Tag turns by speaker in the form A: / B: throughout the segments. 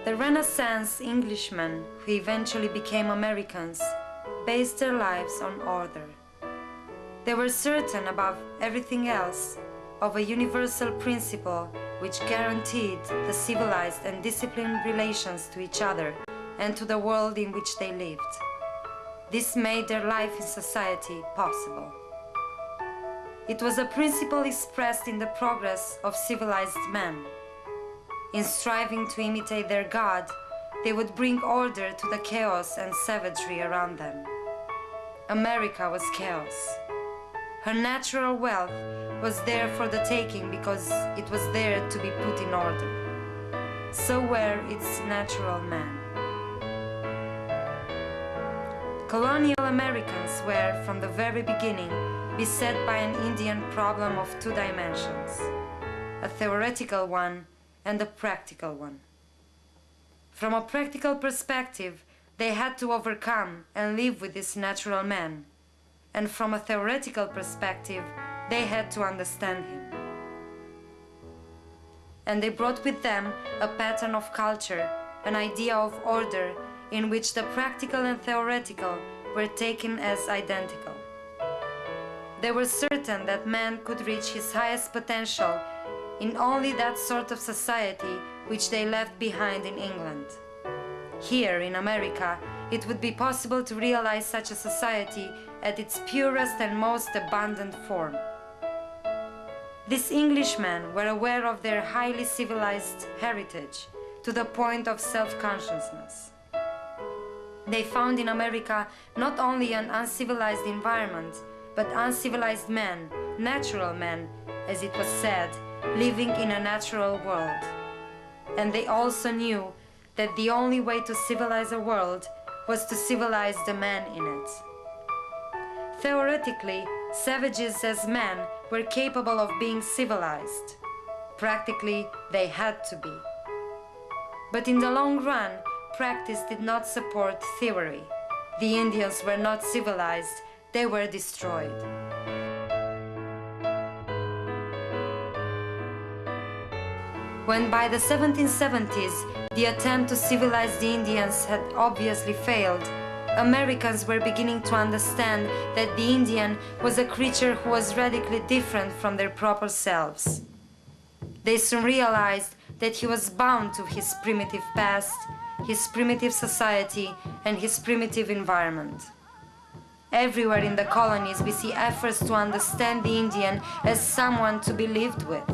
A: The Renaissance Englishmen, who eventually became Americans, based their lives on order. They were certain, above everything else, of a universal principle which guaranteed the civilized and disciplined relations to each other and to the world in which they lived. This made their life in society possible. It was a principle expressed in the progress of civilized men. In striving to imitate their God, they would bring order to the chaos and savagery around them. America was chaos. Her natural wealth was there for the taking because it was there to be put in order. So were its natural men. Colonial Americans were, from the very beginning, beset by an Indian problem of two dimensions, a theoretical one and a practical one. From a practical perspective, they had to overcome and live with this natural man, and from a theoretical perspective, they had to understand him. And they brought with them a pattern of culture, an idea of order, in which the practical and theoretical were taken as identical. They were certain that man could reach his highest potential in only that sort of society which they left behind in England. Here in America, it would be possible to realize such a society at its purest and most abundant form. These Englishmen were aware of their highly civilized heritage to the point of self-consciousness. They found in America not only an uncivilized environment, but uncivilized men, natural men, as it was said, living in a natural world. And they also knew that the only way to civilize a world was to civilize the man in it. Theoretically, savages as men were capable of being civilized. Practically, they had to be. But in the long run, practice did not support theory. The Indians were not civilized, they were destroyed. When by the 1770s the attempt to civilize the Indians had obviously failed, Americans were beginning to understand that the Indian was a creature who was radically different from their proper selves. They soon realized that he was bound to his primitive past, his primitive society, and his primitive environment. Everywhere in the colonies we see efforts to understand the Indian as someone to be lived with.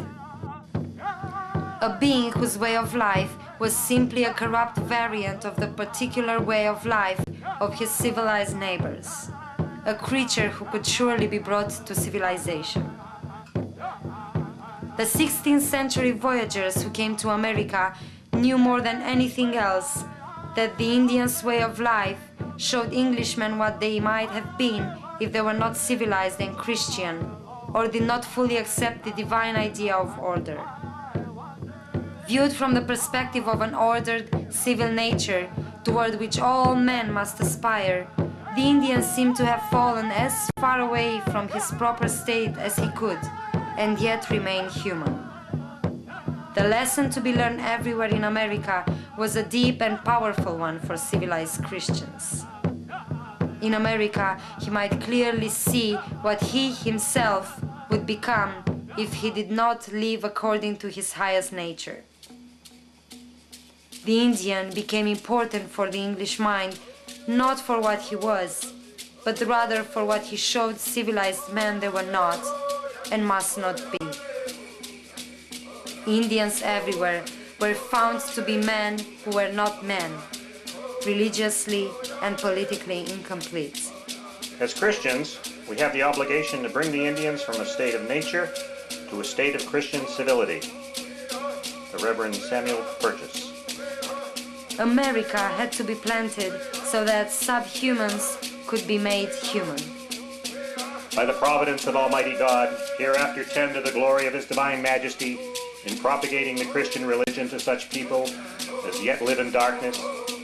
A: A being whose way of life was simply a corrupt variant of the particular way of life of his civilized neighbors. A creature who could surely be brought to civilization. The 16th century voyagers who came to America knew more than anything else that the Indians' way of life showed Englishmen what they might have been if they were not civilized and Christian, or did not fully accept the divine idea of order. Viewed from the perspective of an ordered, civil nature toward which all men must aspire, the Indian seemed to have fallen as far away from his proper state as he could, and yet remain human. The lesson to be learned everywhere in America was a deep and powerful one for civilized Christians. In America, he might clearly see what he himself would become if he did not live according to his highest nature. The Indian became important for the English mind, not for what he was, but rather for what he showed civilized men they were not and must not be. Indians everywhere were found to be men who were not men, religiously and politically incomplete.
B: As Christians, we have the obligation to bring the Indians from a state of nature to a state of Christian civility. The Reverend Samuel Purchase.
A: America had to be planted so that subhumans could be made human.
B: By the providence of Almighty God, hereafter tend to the glory of His Divine Majesty in propagating the Christian religion to such people as yet live in darkness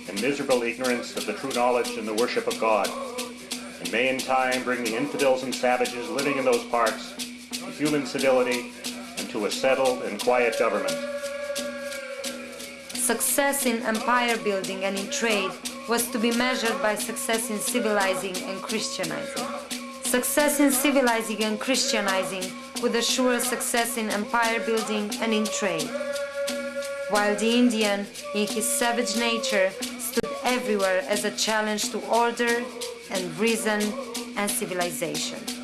B: and miserable ignorance of the true knowledge and the worship of God, and may in time bring the infidels and savages living in those parts to human civility and to a settled and quiet government.
A: Success in empire building and in trade was to be measured by success in civilizing and Christianizing. Success in civilizing and Christianizing would assure success in empire building and in trade, while the Indian, in his savage nature, stood everywhere as a challenge to order and reason and civilization.